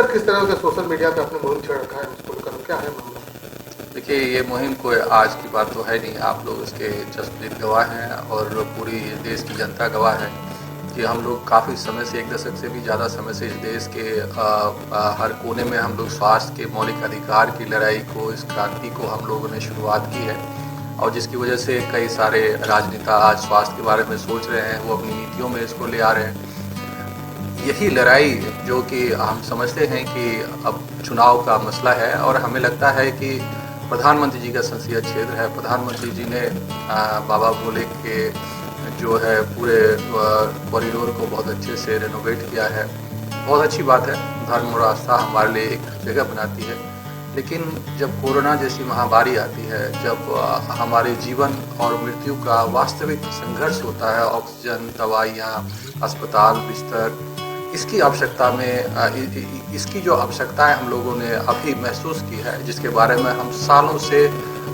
Sir, किस तरह से सोशल मीडिया पे आपने मुहिम छेड़ रखा है, उसको लेकर क्या है मामला? देखिए, ये मुहिम कोई आज की बात तो है नहीं। आप लोग इसके जज्बीत गवाह हैं और पूरी देश की जनता गवाह है कि हम लोग काफ़ी समय से, 1 दशक से भी ज़्यादा समय से इस देश के हर कोने में हम लोग स्वास्थ्य के मौलिक अधिकार की लड़ाई को, इस क्रांति को हम लोगों ने शुरुआत की है। और जिसकी वजह से कई सारे राजनेता आज स्वास्थ्य के बारे में सोच रहे हैं, वो अपनी नीतियों में इसको ले आ रहे हैं। यही लड़ाई जो कि हम समझते हैं कि अब चुनाव का मसला है, और हमें लगता है कि प्रधानमंत्री जी का संसदीय क्षेत्र है। प्रधानमंत्री जी ने बाबा भोले के जो है पूरे कॉरिडोर को बहुत अच्छे से रेनोवेट किया है। बहुत अच्छी बात है, धर्म और आस्था हमारे लिए एक जगह बनाती है। लेकिन जब कोरोना जैसी महामारी आती है, जब हमारे जीवन और मृत्यु का वास्तविक संघर्ष होता है, ऑक्सीजन, दवाइयाँ, अस्पताल, बिस्तर, इसकी आवश्यकता में इसकी जो आवश्यकताएं हम लोगों ने अभी महसूस की है, जिसके बारे में हम सालों से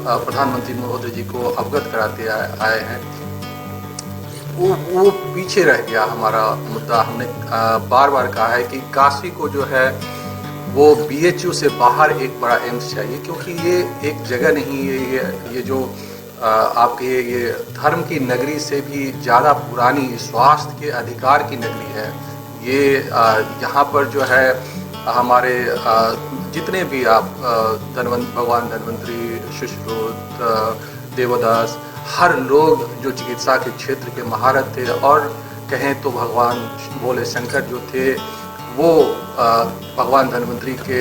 प्रधानमंत्री महोदय जी को अवगत कराते आए हैं, वो पीछे रह गया हमारा मुद्दा। हमने बार बार कहा है कि काशी को जो है वो BHU से बाहर एक बड़ा एम्स चाहिए, क्योंकि ये एक जगह नहीं है, ये जो आपके ये धर्म की नगरी से भी ज़्यादा पुरानी स्वास्थ्य के अधिकार की नगरी है। ये यहाँ पर जो है हमारे जितने भी आप भगवान धन्वंतरी, सुश्रुत, देवदास, हर लोग जो चिकित्सा के क्षेत्र के महारत थे, और कहें तो भगवान भोले शंकर जो थे, वो भगवान धन्वंतरी के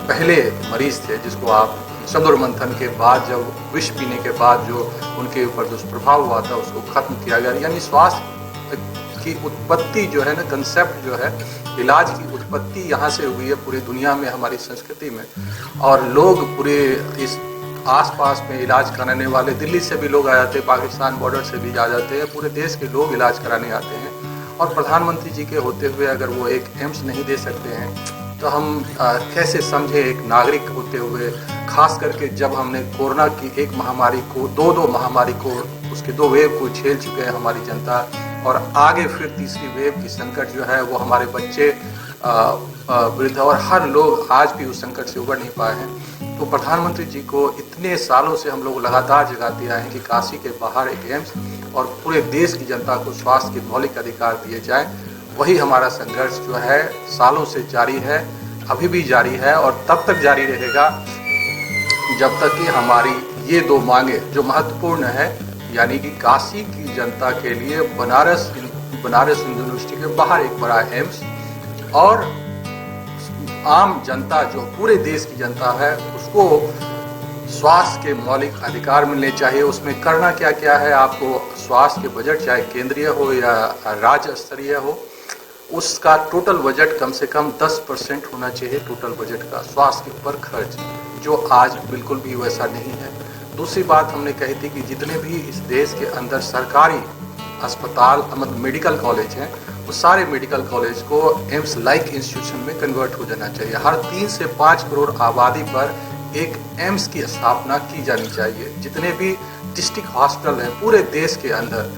पहले मरीज थे, जिसको आप समुद्र मंथन के बाद, जब विष पीने के बाद जो उनके ऊपर दुष्प्रभाव हुआ था, उसको खत्म किया गया। यानी स्वास्थ्य की उत्पत्ति जो है ना, कंसेप्ट जो है, इलाज की उत्पत्ति यहाँ से हुई है पूरी दुनिया में, हमारी संस्कृति में। और लोग पूरे इस आसपास में इलाज कराने वाले, दिल्ली से भी लोग आ जाते हैं, पाकिस्तान बॉर्डर से भी आ जाते हैं, पूरे देश के लोग इलाज कराने आते हैं। और प्रधानमंत्री जी के होते हुए अगर वो एक एम्स नहीं दे सकते हैं, तो हम कैसे समझे एक नागरिक होते हुए, खास करके जब हमने कोरोना की एक महामारी को, दो महामारी को, उसके 2 वेव को झेल चुके हैं हमारी जनता, और आगे फिर तीसरी वेव की संकट जो है वो हमारे बच्चे, वृद्ध और हर लोग आज भी उस संकट से उबर नहीं पाए हैं। तो प्रधानमंत्री जी को इतने सालों से हम लोग लगातार जगाते आए हैं कि काशी के बाहर एक एम्स और पूरे देश की जनता को स्वास्थ्य के मौलिक अधिकार दिए जाएं। वही हमारा संघर्ष जो है सालों से जारी है, अभी भी जारी है, और तब तक जारी रहेगा जब तक कि हमारी ये 2 मांगे जो महत्वपूर्ण है, यानी कि काशी की जनता के लिए बनारस यूनिवर्सिटी के बाहर एक बड़ा एम्स, और आम जनता जो पूरे देश की जनता है उसको स्वास्थ्य के मौलिक अधिकार मिलने चाहिए। उसमें करना क्या क्या है, आपको स्वास्थ्य के बजट, चाहे केंद्रीय हो या राज्य स्तरीय हो, उसका टोटल बजट कम से कम 10% होना चाहिए टोटल बजट का स्वास्थ्य के ऊपर खर्च, जो आज बिल्कुल भी वैसा नहीं है। दूसरी बात हमने कही थी कि जितने भी इस देश के अंदर सरकारी अस्पताल, मतलब मेडिकल कॉलेज हैं, वो सारे मेडिकल कॉलेज को एम्स लाइक इंस्टीट्यूशन में कन्वर्ट हो जाना चाहिए। हर 3 से 5 करोड़ आबादी पर एक एम्स की स्थापना की जानी चाहिए। जितने भी डिस्ट्रिक्ट हॉस्पिटल हैं पूरे देश के अंदर,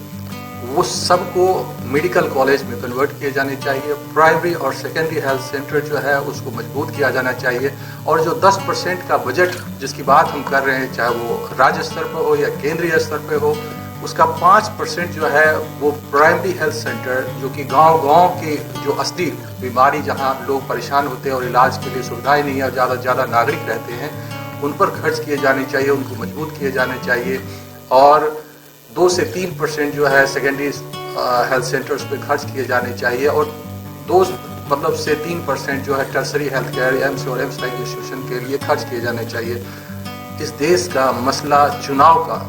वो सबको मेडिकल कॉलेज में कन्वर्ट किए जाने चाहिए। प्राइमरी और सेकेंडरी हेल्थ सेंटर जो है उसको मजबूत किया जाना चाहिए, और जो 10% का बजट जिसकी बात हम कर रहे हैं, चाहे वो राज्य स्तर पर हो या केंद्रीय स्तर पर हो, उसका 5% जो है वो प्राइमरी हेल्थ सेंटर, जो कि गांव-गांव की जो असली बीमारी जहां लोग परेशान होते हैं और इलाज के लिए सुविधाएं नहीं है, ज़्यादा से ज़्यादा नागरिक रहते हैं, उन पर खर्च किए जाने चाहिए, उनको मजबूत किए जाने चाहिए। और 2 से 3% जो है सेकेंडरी हेल्थ सेंटर्स पे खर्च किए जाने चाहिए, और 2 से 3% जो है टर्सरी हेल्थ केयर, एम्स और एम्स लाइक इंस्टीट्यूशन के लिए खर्च किए जाने चाहिए। इस देश का मसला चुनाव का,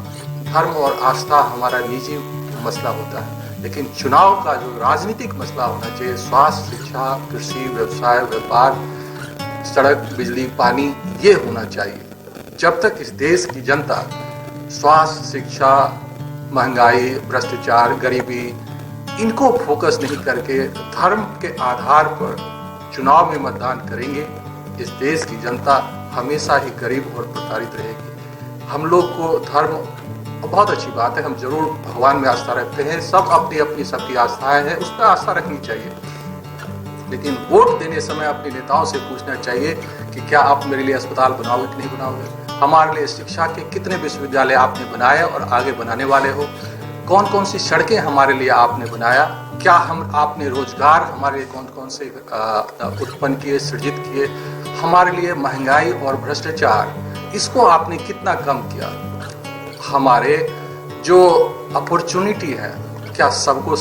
धर्म और आस्था हमारा निजी मसला होता है, लेकिन चुनाव का जो राजनीतिक मसला होना चाहिए, स्वास्थ्य, शिक्षा, कृषि, व्यवसाय, व्यापार, सड़क, बिजली, पानी, ये होना चाहिए। जब तक इस देश की जनता स्वास्थ्य, शिक्षा, महंगाई, भ्रष्टाचार, गरीबी, इनको फोकस नहीं करके धर्म के आधार पर चुनाव में मतदान करेंगे, इस देश की जनता हमेशा ही गरीब और प्रताड़ित रहेगी। हम लोग को धर्म बहुत अच्छी बात है, हम जरूर भगवान में आस्था रखते हैं, सब अपनी अपनी सबकी आस्थाएं हैं, उस पर आस्था रखनी चाहिए। लेकिन वोट देने समय अपने नेताओं से पूछना चाहिए कि क्या आप मेरे लिए अस्पताल बनाओगे कि नहीं बनाओगे, हमारे लिए शिक्षा के कितने विश्वविद्यालय आपने बनाए और आगे बनाने वाले हो, कौन कौन सी सड़कें हमारे लिए आपने बनाया, क्या आपने रोजगार हमारे लिए कौन कौन से उत्पन्न किए, सृजित किए, हमारे लिए महंगाई और भ्रष्टाचार इसको आपने कितना कम किया, हमारे जो अपॉर्चुनिटी है क्या सबको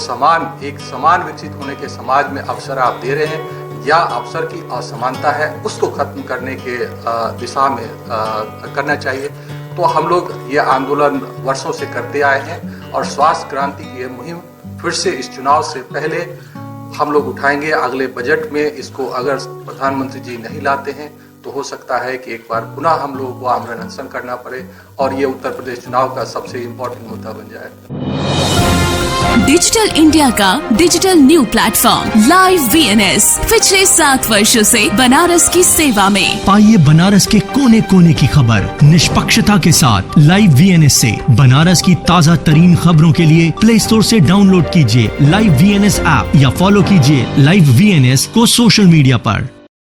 एक समान विकसित होने के समाज में अवसर आप दे रहे हैं या अवसर की असमानता है उसको खत्म करने के दिशा में करना चाहिए। तो हम लोग ये आंदोलन वर्षों से करते आए हैं और स्वास्थ्य क्रांति की ये मुहिम फिर से इस चुनाव से पहले हम लोग उठाएंगे। अगले बजट में इसको अगर प्रधानमंत्री जी नहीं लाते हैं तो हो सकता है कि एक बार पुनः हम लोगों को आमरण अनशन करना पड़े और ये उत्तर प्रदेश चुनाव का सबसे इम्पोर्टेंट मुद्दा बन जाए। डिजिटल इंडिया का digital new platform live VNS पिछले 7 वर्षों से बनारस की सेवा में। पाइए बनारस के कोने कोने की खबर निष्पक्षता के साथ। लाइव VNS से बनारस की ताज़ा तरीन खबरों के लिए प्ले स्टोर से डाउनलोड कीजिए लाइव VNS ऐप या फॉलो कीजिए लाइव VNS को सोशल मीडिया पर।